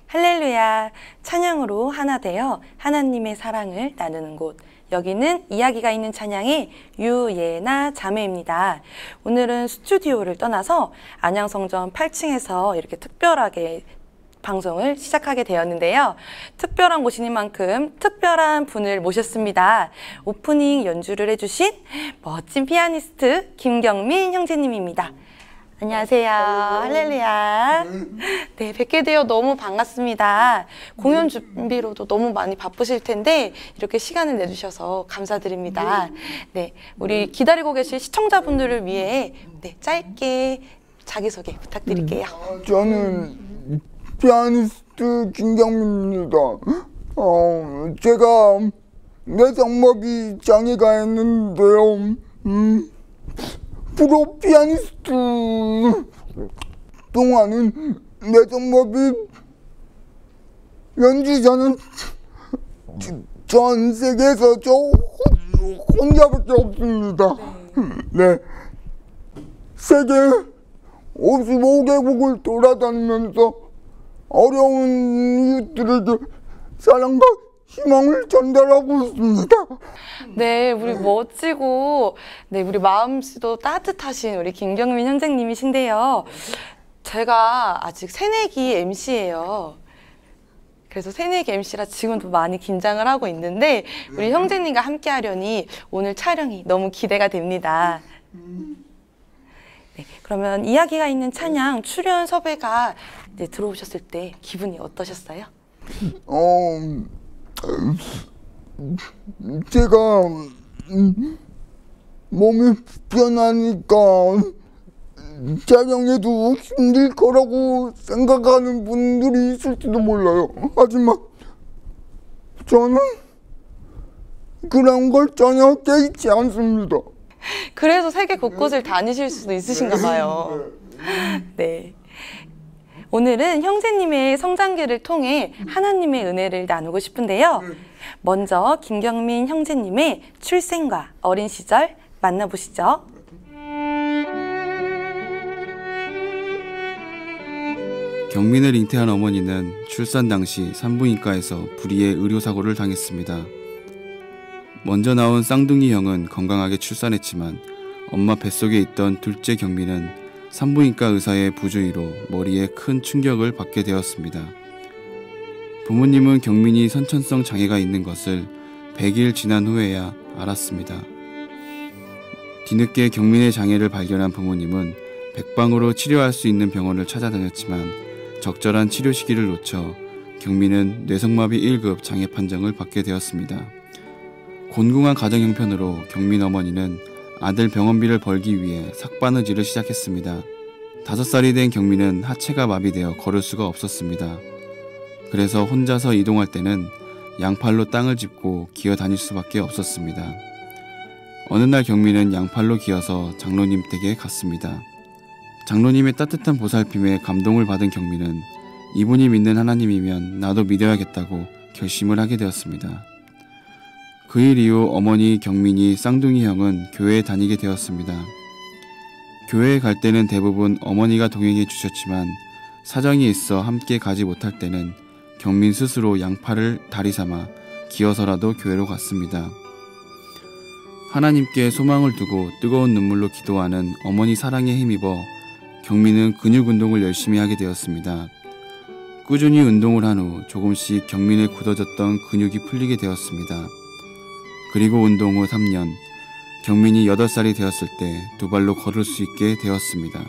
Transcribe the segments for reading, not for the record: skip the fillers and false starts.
할렐루야, 찬양으로 하나 되어 하나님의 사랑을 나누는 곳. 여기는 이야기가 있는 찬양의 유예나 자매입니다. 오늘은 스튜디오를 떠나서 안양성전 8층에서 이렇게 특별하게 방송을 시작하게 되었는데요. 특별한 곳이니만큼 특별한 분을 모셨습니다. 오프닝 연주를 해주신 멋진 피아니스트 김경민 형제님입니다. 안녕하세요. 할렐루야. 네, 뵙게 되어 너무 반갑습니다. 공연 준비로도 너무 많이 바쁘실 텐데 이렇게 시간을 내주셔서 감사드립니다. 네, 우리 기다리고 계실 시청자분들을 위해 짧게 자기소개 부탁드릴게요. 저는 피아니스트 김경민입니다. 제가 뇌성마비 장애가 있는데요. 프로 피아니스트 동안은 뇌성마비 연주자는 전 세계에서 저 혼자밖에 없습니다. 네, 세계 55개국을 돌아다니면서 어려운 이웃들에게 사랑과 희망을 전달하고 있습니다. 네, 우리 멋지고 우리 마음씨도 따뜻하신 우리 김경민 형제님이신데요. 제가 아직 새내기 MC예요. 그래서 새내기 MC라 지금도 많이 긴장을 하고 있는데 우리 형제님과 함께 하려니 오늘 촬영이 너무 기대가 됩니다. 네, 그러면 이야기가 있는 찬양 출연 섭외가 들어오셨을 때 기분이 어떠셨어요? 제가 몸이 불편하니까 촬영해도 힘들 거라고 생각하는 분들이 있을지도 몰라요. 하지만 저는 그런 걸 전혀 깨닫지 않습니다. 그래서 세계 곳곳을 다니실 수도 있으신가 봐요. 네. 오늘은 형제님의 성장기를 통해 하나님의 은혜를 나누고 싶은데요. 먼저 김경민 형제님의 출생과 어린 시절 만나보시죠. 경민을 잉태한 어머니는 출산 당시 산부인과에서 불의의 의료사고를 당했습니다. 먼저 나온 쌍둥이 형은 건강하게 출산했지만 엄마 뱃속에 있던 둘째 경민은 산부인과 의사의 부주의로 머리에 큰 충격을 받게 되었습니다. 부모님은 경민이 선천성 장애가 있는 것을 100일 지난 후에야 알았습니다. 뒤늦게 경민의 장애를 발견한 부모님은 백방으로 치료할 수 있는 병원을 찾아다녔지만 적절한 치료 시기를 놓쳐 경민은 뇌성마비 1급 장애 판정을 받게 되었습니다. 곤궁한 가정 형편으로 경민 어머니는 아들 병원비를 벌기 위해 삭바느질을 시작했습니다. 5살이 된 경민은 하체가 마비되어 걸을 수가 없었습니다. 그래서 혼자서 이동할 때는 양팔로 땅을 짚고 기어 다닐 수밖에 없었습니다. 어느 날 경민은 양팔로 기어서 장로님 댁에 갔습니다. 장로님의 따뜻한 보살핌에 감동을 받은 경민은 이분이 믿는 하나님이면 나도 믿어야겠다고 결심을 하게 되었습니다. 그 일 이후 어머니 경민이 쌍둥이 형은 교회에 다니게 되었습니다. 교회에 갈 때는 대부분 어머니가 동행해 주셨지만 사정이 있어 함께 가지 못할 때는 경민 스스로 양팔을 다리 삼아 기어서라도 교회로 갔습니다. 하나님께 소망을 두고 뜨거운 눈물로 기도하는 어머니 사랑에 힘입어 경민은 근육 운동을 열심히 하게 되었습니다. 꾸준히 운동을 한 후 조금씩 경민의 굳어졌던 근육이 풀리게 되었습니다. 그리고 운동 후 3년, 경민이 8살이 되었을 때 두 발로 걸을 수 있게 되었습니다.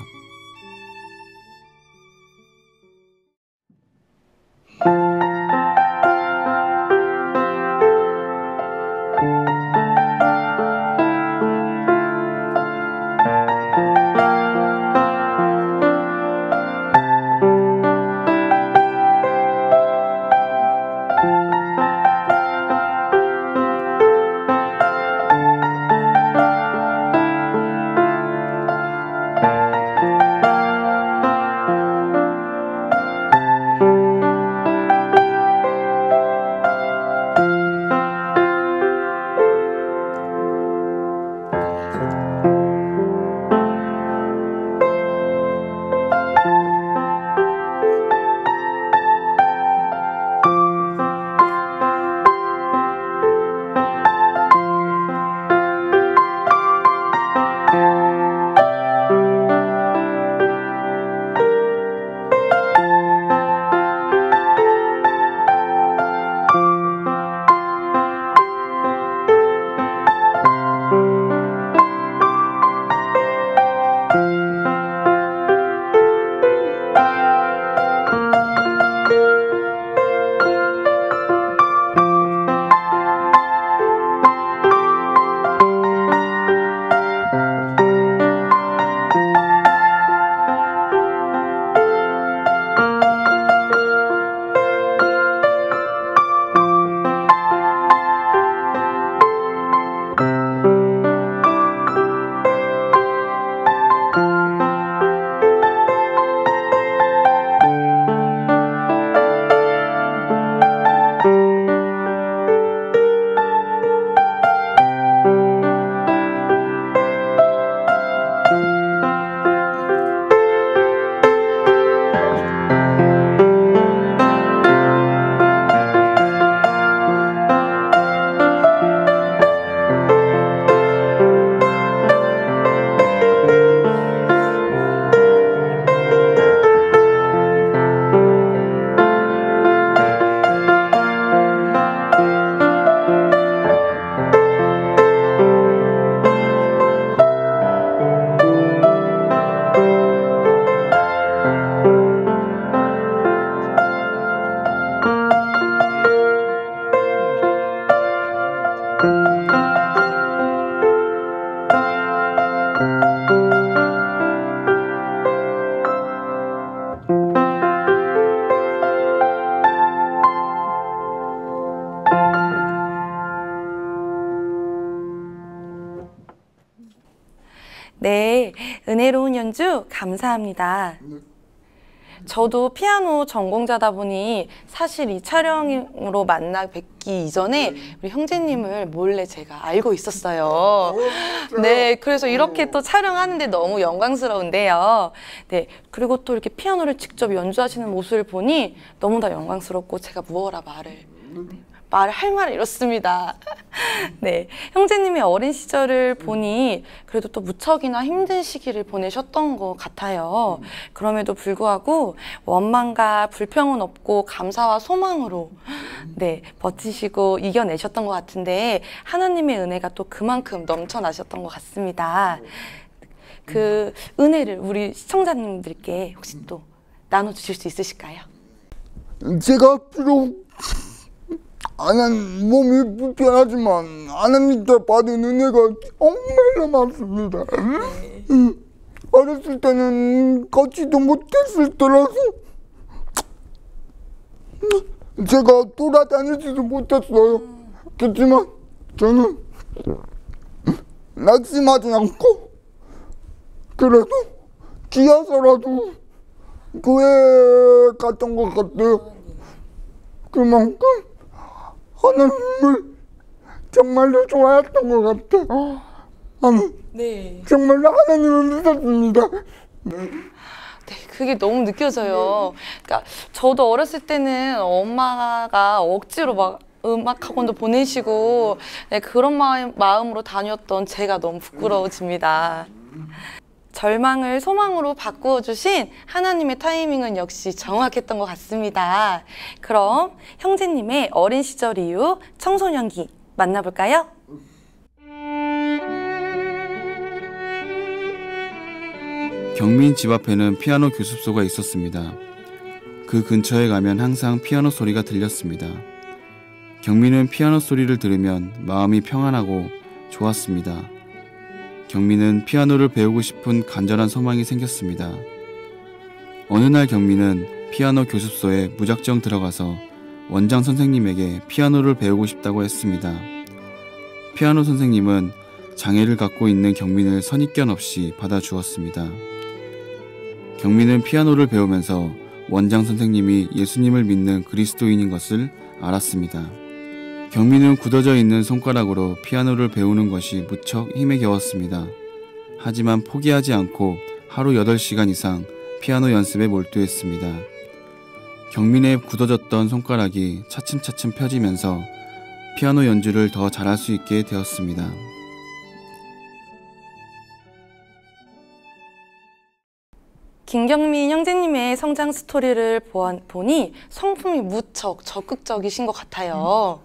은혜로운 연주 감사합니다. 저도 피아노 전공자다 보니 사실 이 촬영으로 만나 뵙기 이전에 우리 형제님을 몰래 제가 알고 있었어요. 네, 그래서 이렇게 또 촬영하는데 너무 영광스러운데요. 네, 그리고 또 이렇게 피아노를 직접 연주하시는 모습을 보니 너무나 영광스럽고 제가 무어라 말할 말을 잃었습니다. 네, 형제님의 어린 시절을 보니 그래도 또 무척이나 힘든 시기를 보내셨던 것 같아요. 그럼에도 불구하고 원망과 불평은 없고 감사와 소망으로 네, 버티시고 이겨내셨던 것 같은데 하나님의 은혜가 또 그만큼 넘쳐나셨던 것 같습니다. 그 은혜를 우리 시청자님들께 혹시 또 나눠주실 수 있으실까요? 제가 비록 하나님 몸이 불편하지만 하나님께 받은 은혜가 정말로 많습니다. 어렸을 때는 걷지도 못했을 때라서 제가 돌아다니지도 못했어요. 그렇지만 저는 낙심하지 않고 그래도 기어서라도 교회에 갔던 것 같아요. 그만큼 하나님을 정말로 좋아했던 것 같아요. 네. 정말로 하나님을 믿었습니다. 네, 그게 너무 느껴져요. 그러니까 저도 어렸을 때는 엄마가 억지로 막 음악 학원도 보내시고 네, 그런 마음으로 다녔던 제가 너무 부끄러워집니다. 절망을 소망으로 바꾸어 주신 하나님의 타이밍은 역시 정확했던 것 같습니다. 그럼 형제님의 어린 시절 이후 청소년기 만나볼까요? 경민 집 앞에는 피아노 교습소가 있었습니다. 그 근처에 가면 항상 피아노 소리가 들렸습니다. 경민은 피아노 소리를 들으면 마음이 평안하고 좋았습니다. 경민은 피아노를 배우고 싶은 간절한 소망이 생겼습니다. 어느 날 경민은 피아노 교습소에 무작정 들어가서 원장 선생님에게 피아노를 배우고 싶다고 했습니다. 피아노 선생님은 장애를 갖고 있는 경민을 선입견 없이 받아주었습니다. 경민은 피아노를 배우면서 원장 선생님이 예수님을 믿는 그리스도인인 것을 알았습니다. 경민은 굳어져 있는 손가락으로 피아노를 배우는 것이 무척 힘에 겨웠습니다. 하지만 포기하지 않고 하루 8시간 이상 피아노 연습에 몰두했습니다. 경민의 굳어졌던 손가락이 차츰차츰 펴지면서 피아노 연주를 더 잘할 수 있게 되었습니다. 김경민 형제님의 성장 스토리를 보니 성품이 무척 적극적이신 것 같아요.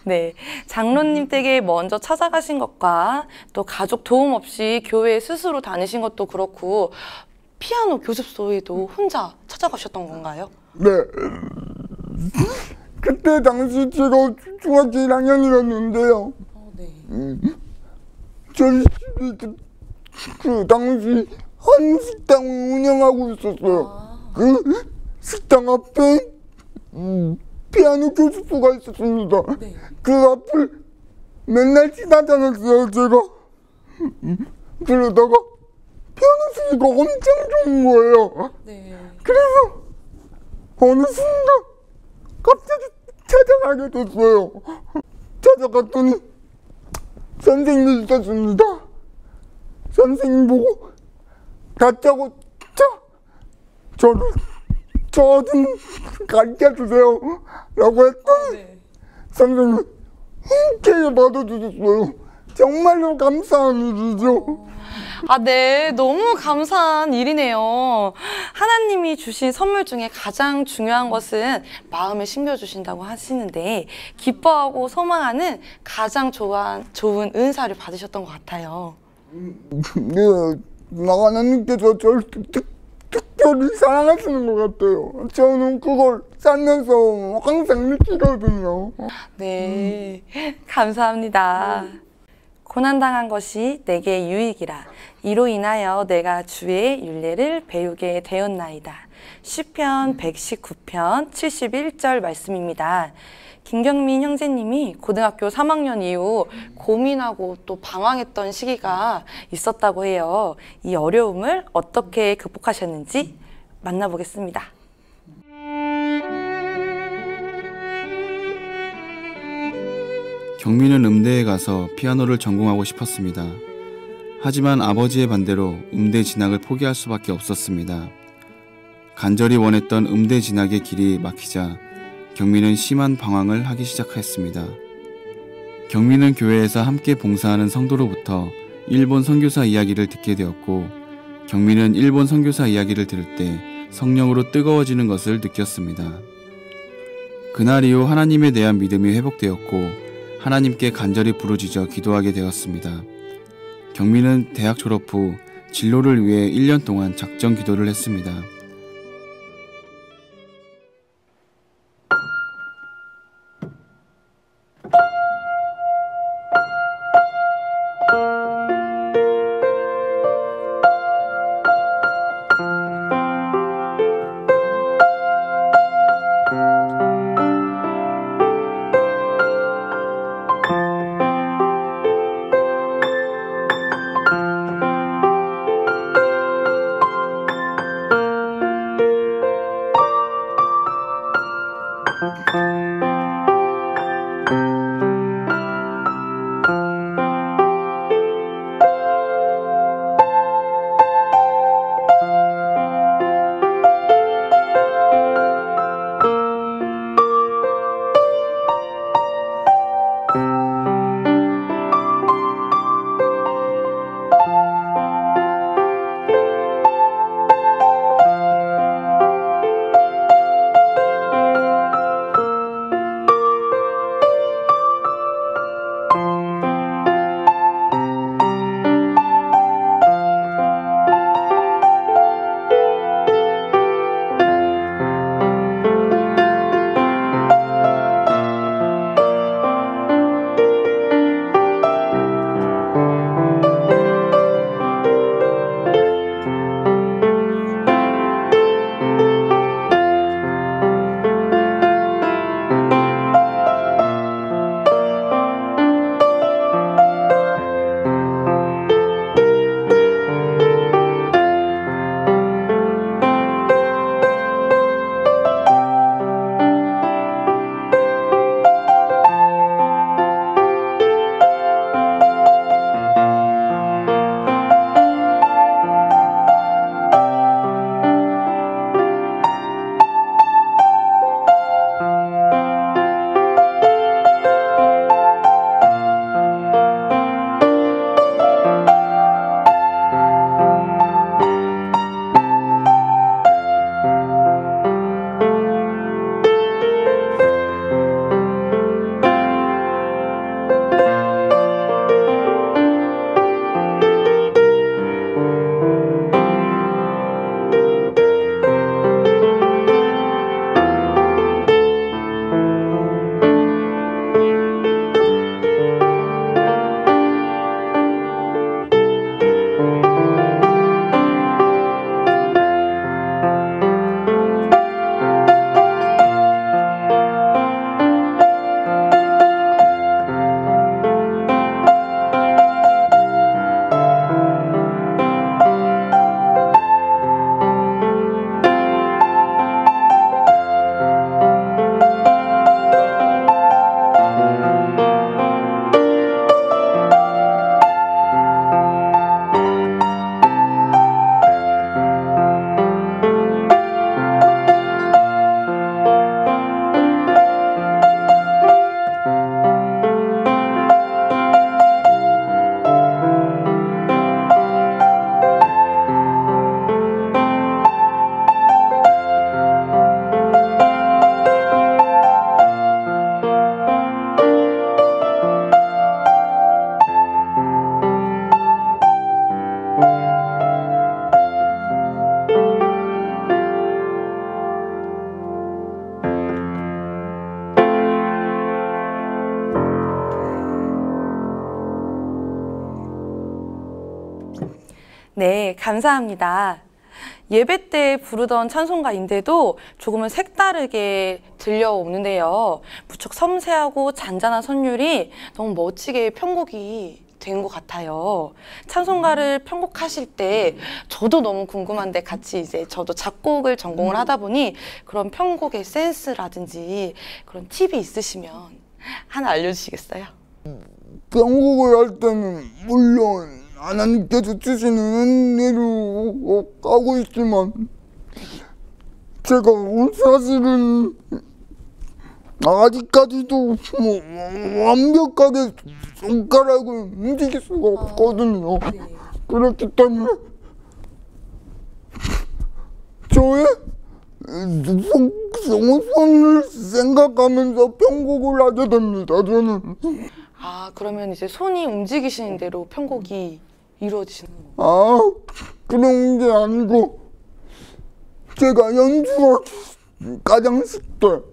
네, 장로님 댁에 먼저 찾아가신 것과 또 가족 도움 없이 교회에 스스로 다니신 것도 그렇고 피아노 교습소에도 혼자 찾아가셨던 건가요? 네. 그때 당시 제가 중학교 1학년이었는데요. 저희 집이 그 당시 한 식당을 운영하고 있었어요. 그 식당 앞에 피아노 교습소가 있었습니다. 네. 그 앞을 맨날 지나다녔어요, 제가. 그러다가 피아노 소리가 엄청 좋은 거예요. 네. 그래서 어느 순간 갑자기 찾아가게 됐어요. 찾아갔더니 선생님이 있었습니다. 선생님 보고 다짜고 저를 저 좀 가르쳐주세요 라고 했더니 선생님이 흔쾌히 받아주셨어요. 정말로 감사한 일이죠. 아, 네. 너무 감사한 일이네요. 하나님이 주신 선물 중에 가장 중요한 것은 마음을 심겨주신다고 하시는데 기뻐하고 소망하는 가장 좋은 은사를 받으셨던 것 같아요. 네, 하나님께서 저를 특별히 사랑하시는 것 같아요. 저는 그걸 살면서 항상 느끼거든요. 네, 감사합니다. 고난당한 것이 내게 유익이라. 이로 인하여 내가 주의 율례를 배우게 되었나이다. 시편 119편 71절 말씀입니다. 김경민 형제님이 고등학교 3학년 이후 고민하고 또 방황했던 시기가 있었다고 해요. 이 어려움을 어떻게 극복하셨는지 만나보겠습니다. 경민은 음대에 가서 피아노를 전공하고 싶었습니다. 하지만 아버지의 반대로 음대 진학을 포기할 수밖에 없었습니다. 간절히 원했던 음대 진학의 길이 막히자 경민은 심한 방황을 하기 시작했습니다. 경민은 교회에서 함께 봉사하는 성도로부터 일본 선교사 이야기를 듣게 되었고, 경민은 일본 선교사 이야기를 들을 때 성령으로 뜨거워지는 것을 느꼈습니다. 그날 이후 하나님에 대한 믿음이 회복되었고 하나님께 간절히 부르짖어 기도하게 되었습니다. 경민은 대학 졸업 후 진로를 위해 1년 동안 작정 기도를 했습니다. 네, 감사합니다. 예배 때 부르던 찬송가인데도 조금은 색다르게 들려오는데요. 무척 섬세하고 잔잔한 선율이 너무 멋지게 편곡이 된 것 같아요. 찬송가를 편곡하실 때 저도 너무 궁금한데 같이 이제 저도 작곡을 전공을 하다 보니 그런 편곡의 센스라든지 그런 팁이 있으시면 하나 알려주시겠어요? 편곡을 할 때는 물론 하나님께서 주시는 은혜로 가고 있지만 제가 사실은 아직까지도 완벽하게 손가락을 움직일 수가 없거든요. 그렇기 때문에 저의 손을 생각하면서 편곡을 하게 됩니다. 저는. 아, 그러면 이제 손이 움직이시는 대로 편곡이 이루어지시는 건가요? 아, 그런 게 아니고 제가 연주가 가장 쉽게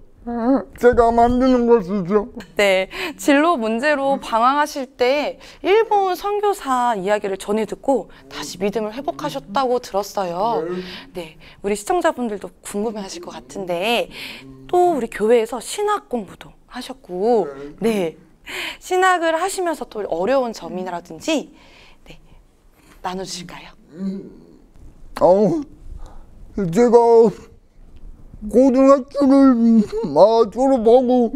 제가 만드는 것이죠. 네, 진로 문제로 방황하실 때 일본 선교사 이야기를 전해 듣고 다시 믿음을 회복하셨다고 들었어요. 네, 우리 시청자분들도 궁금해하실 것 같은데 또 우리 교회에서 신학 공부도 하셨고, 네, 신학을 하시면서 또 어려운 점이라든지 네, 나눠주실까요? 제가 고등학교를 졸업하고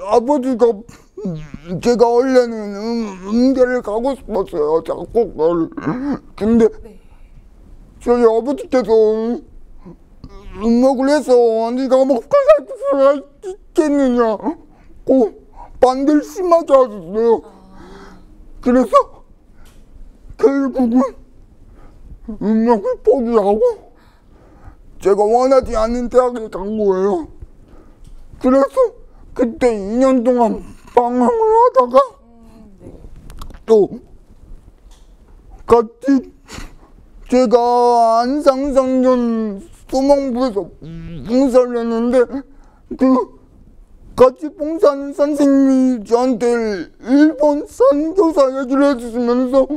아버지가 제가 원래는 음대를 가고 싶었어요. 작곡가를. 근데 저희 아버지께서 음악을 해서 네가 먹고 살 수가 있겠느냐고 반대를 심하게 하셨어요. 그래서 결국은 음악을 포기하고 제가 원하지 않는 대학에 간 거예요. 그래서 그때 2년 동안 방황을 하다가 또 같이 제가 안상상전 소망부에서 봉사를 했는데 그 같이 봉사하는 선생님이 저한테 일본 선교사 얘기를 해주시면서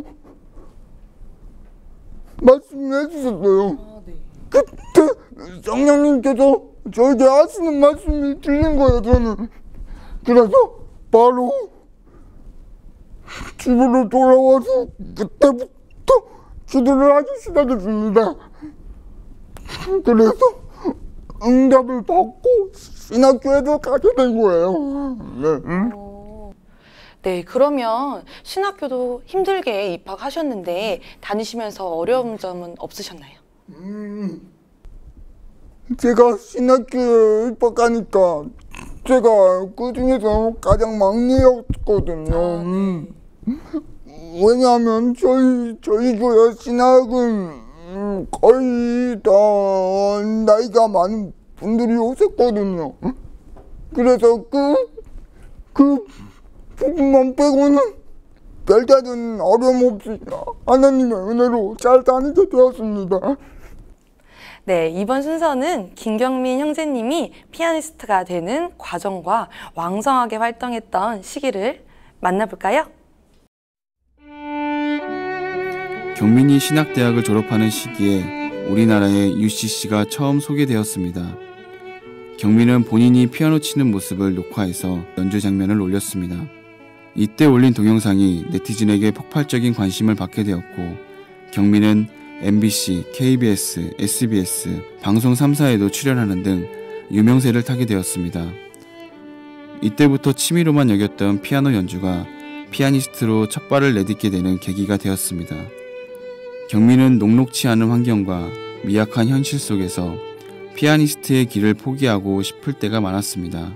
말씀을 해주셨어요. 그때 성령님께서 저에게 하시는 말씀이 들린 거예요, 저는. 그래서 바로 집으로 돌아와서 그때부터 기도를 하기 시작했습니다. 그래서 응답을 받고 신학교에도 가게 된 거예요. 네, 그러면 신학교도 힘들게 입학하셨는데 다니시면서 어려운 점은 없으셨나요? 제가 신학교에 입학하니까 제가 그 중에서 가장 막내였거든요. 왜냐하면 저희 교회 신학은 거의 다 나이가 많은 분들이 오셨거든요. 그래서 그 부분만 빼고는 별다른 어려움 없이 하나님의 은혜로 잘 다니게 되었습니다. 네, 이번 순서는 김경민 형제님이 피아니스트가 되는 과정과 왕성하게 활동했던 시기를 만나볼까요? 경민이 신학대학을 졸업하는 시기에 우리나라의 UCC가 처음 소개되었습니다. 경민은 본인이 피아노 치는 모습을 녹화해서 연주 장면을 올렸습니다. 이때 올린 동영상이 네티즌에게 폭발적인 관심을 받게 되었고 경민은 MBC, KBS, SBS, 방송 3사에도 출연하는 등 유명세를 타게 되었습니다. 이때부터 취미로만 여겼던 피아노 연주가 피아니스트로 첫 발을 내딛게 되는 계기가 되었습니다. 경민은 녹록치 않은 환경과 미약한 현실 속에서 피아니스트의 길을 포기하고 싶을 때가 많았습니다.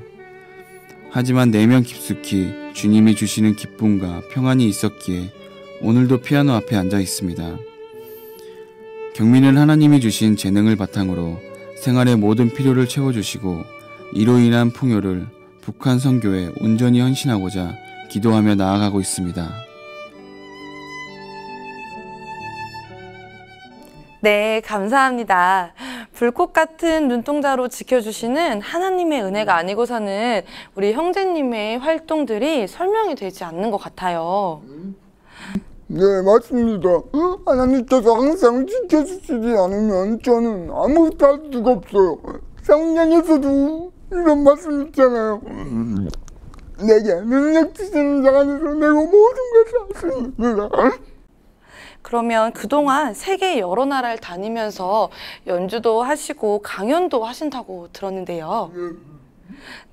하지만 내면 깊숙이 주님이 주시는 기쁨과 평안이 있었기에 오늘도 피아노 앞에 앉아 있습니다. 경민은 하나님이 주신 재능을 바탕으로 생활의 모든 필요를 채워주시고 이로 인한 풍요를 북한 선교에 온전히 헌신하고자 기도하며 나아가고 있습니다. 네, 감사합니다. 불꽃 같은 눈동자로 지켜주시는 하나님의 은혜가 아니고서는 우리 형제님의 활동들이 설명이 되지 않는 것 같아요. 네, 맞습니다. 하나님께서 항상 지켜주시지 않으면 저는 아무것도 할 수가 없어요. 성경에서도 이런 말씀 있잖아요. 내게 능력 주시는 자 안에서 내가 모든 것을 할 수 있습니다. 그러면 그동안 세계 여러 나라를 다니면서 연주도 하시고 강연도 하신다고 들었는데요.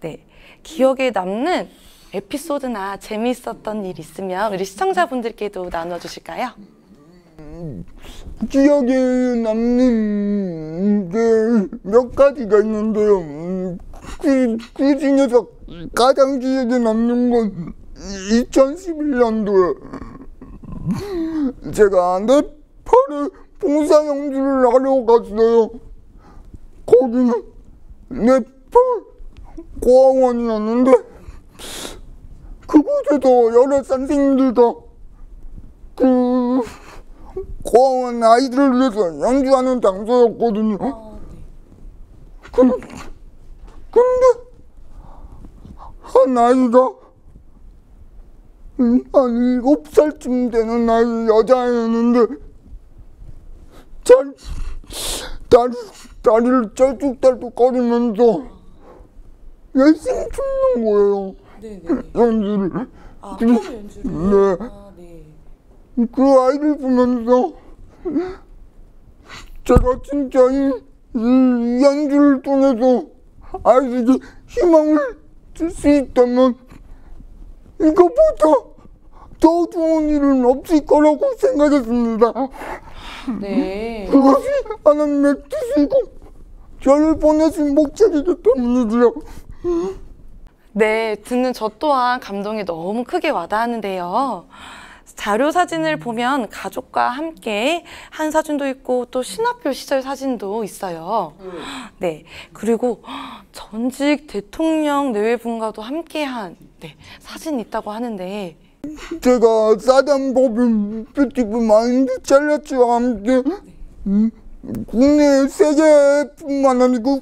네, 기억에 남는 에피소드나 재미있었던 일 있으면 우리 시청자분들께도 나눠주실까요? 기억에 남는 게 몇 가지가 있는데요. 그 중에서 가장 기억에 남는 건 2011년도에 제가 네팔에 봉사 연주를 하러 갔어요. 거기는 네팔 고아원이었는데 그곳에서 여러 선생님들과 그 고아원 아이들을 위해서 연주하는 장소였거든요. 근데 한 아이가 한 7살쯤 되는 나이 여자애였는데 다리를 쩔뚝쩔뚝거리면서 열심히 춤는 거예요. 연주를. 연주를? 네. 그 아이를 보면서 제가 진짜 이 연주를 통해서 아이에게 희망을 줄 수 있다면 이것보다 더 좋은 일은 없을 거라고 생각했습니다. 네. 그것이 하나님의 뜻이고 저를 보내신 목적이기 때문이지요. 네, 듣는 저 또한 감동이 너무 크게 와닿았는데요. 자료 사진을 보면 가족과 함께 한 사진도 있고 또 신학교 시절 사진도 있어요. 네, 그리고 전직 대통령 내외분과도 함께한 사진이 있다고 하는데 제가 사담 법인 뷰티풀 마인드 챌린지와 함께 국내 세계뿐만 아니고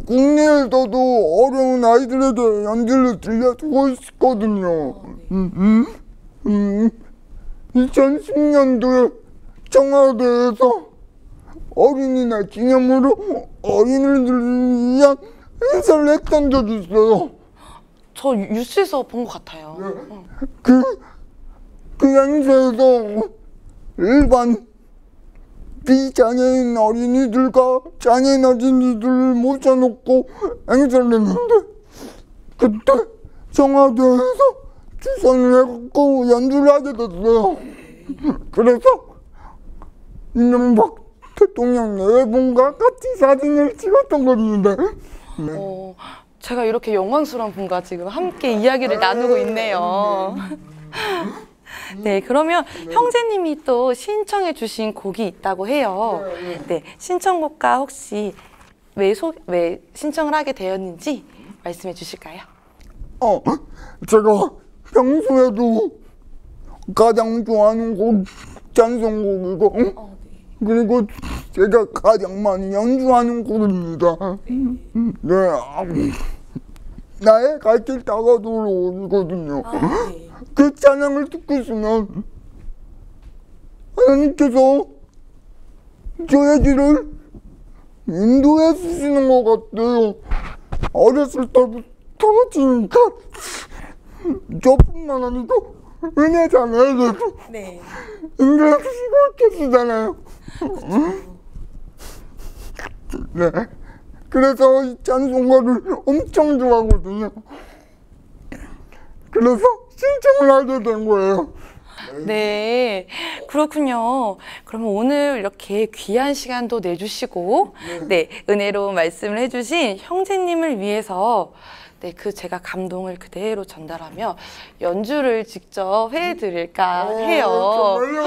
국내에서도 어려운 아이들에게 연주를 들려주고 있거든요. 2010년도에 청와대에서 어린이날 기념으로 어린이들을 위한 행사를 했던 적이 있어요. 저 뉴스에서 본 것 같아요. 그 행사에서 일반 비장애인 어린이들과 장애인 어린이들을 모셔놓고 행사를 했는데 그때 청와대에서 추선을 해갖고 연주를 하게 됐어요. 그래서 이명박 대통령 내외분과 같이 사진을 찍었던 겁니다. 제가 이렇게 영광스러운 분과 지금 함께 이야기를 나누고 있네요. 네, 그러면 형제님이 또 신청해 주신 곡이 있다고 해요. 네, 신청곡과 혹시 왜 신청을 하게 되었는지 말씀해 주실까요? 제가 평소에도 가장 좋아하는 곡 찬송곡이고 그리고 제가 가장 많이 연주하는 곡입니다. 네, 나의 갈 길 다가도록이거든요. 그 찬양을 듣고 있으면 하나님께서 저의 길을 인도해 주시는 것 같아요. 어렸을 때부터 지금까 저뿐만 아니고 은혜 자매에게도 인도해 주시고 계시잖아요. 네, 그래서 이 찬송가를 엄청 좋아하거든요. 그래서 신청을 하게 된 거예요. 네, 그렇군요. 그러면 오늘 이렇게 귀한 시간도 내주시고 은혜로운 말씀을 해주신 형제님을 위해서 그 제가 감동을 그대로 전달하며 연주를 직접 해드릴까 해요. 정말요?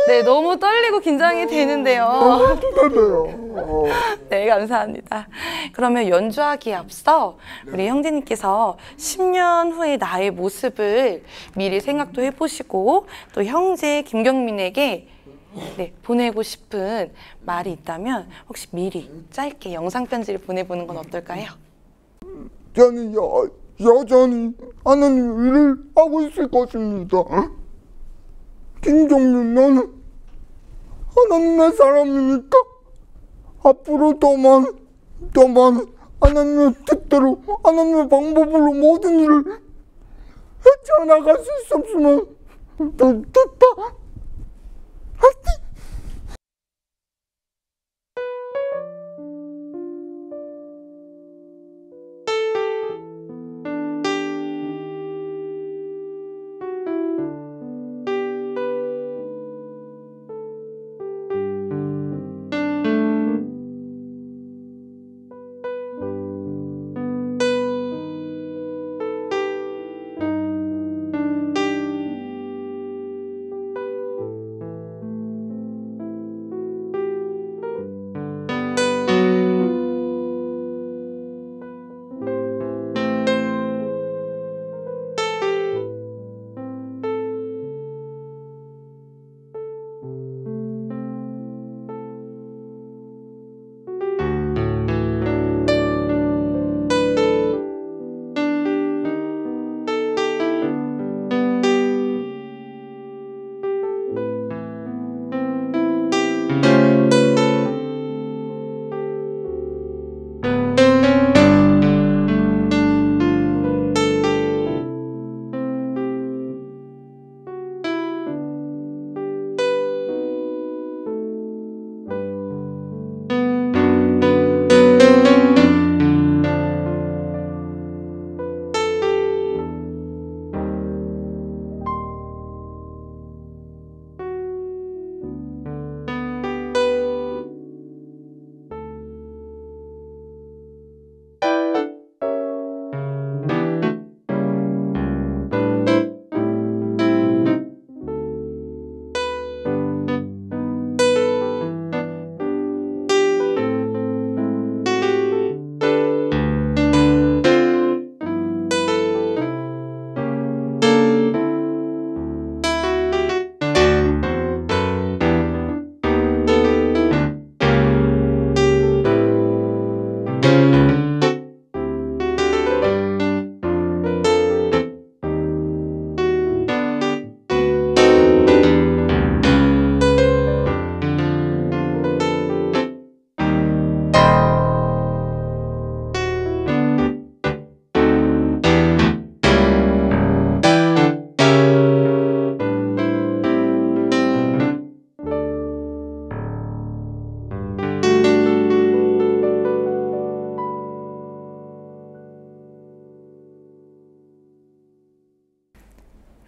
네, 너무 떨리고 긴장이 되는데요. 네, 감사합니다. 그러면 연주하기에 앞서 우리 형제님께서 10년 후의 나의 모습을 미리 생각도 해보시고 또 형제 김경민에게 보내고 싶은 말이 있다면 혹시 미리 짧게 영상 편지를 보내보는 건 어떨까요? 저는 여전히 하나님 일을 하고 있을 것입니다. 김경민, 너는 하나님의 사람이니까 앞으로 더 많은 하나님의 뜻대로, 하나님의 방법으로 모든 일을 헤쳐나갈 수 있었으면 좋겠다. 화이팅!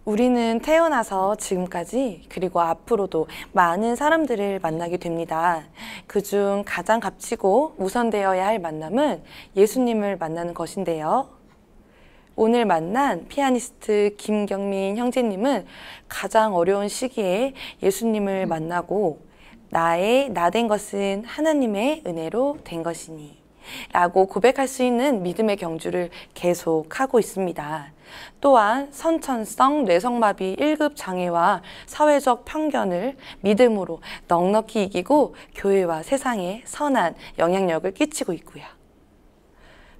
우리는 태어나서 지금까지 그리고 앞으로도 많은 사람들을 만나게 됩니다. 그중 가장 값지고 우선되어야 할 만남은 예수님을 만나는 것인데요. 오늘 만난 피아니스트 김경민 형제님은 가장 어려운 시기에 예수님을 만나고 나의 나 된 것은 하나님의 은혜로 된 것이니 라고 고백할 수 있는 믿음의 경주를 계속하고 있습니다. 또한 선천성 뇌성마비 1급 장애와 사회적 편견을 믿음으로 넉넉히 이기고 교회와 세상에 선한 영향력을 끼치고 있고요.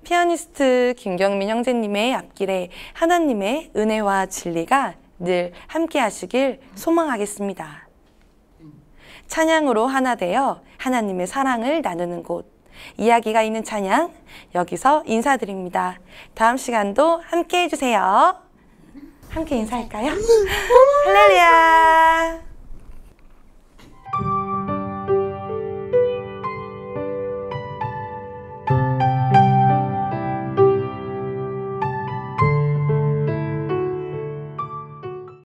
피아니스트 김경민 형제님의 앞길에 하나님의 은혜와 진리가 늘 함께 하시길 소망하겠습니다. 찬양으로 하나 되어 하나님의 사랑을 나누는 곳, 이야기가 있는 찬양, 여기서 인사드립니다. 다음 시간도 함께 해주세요. 함께 인사할까요? 할렐루야.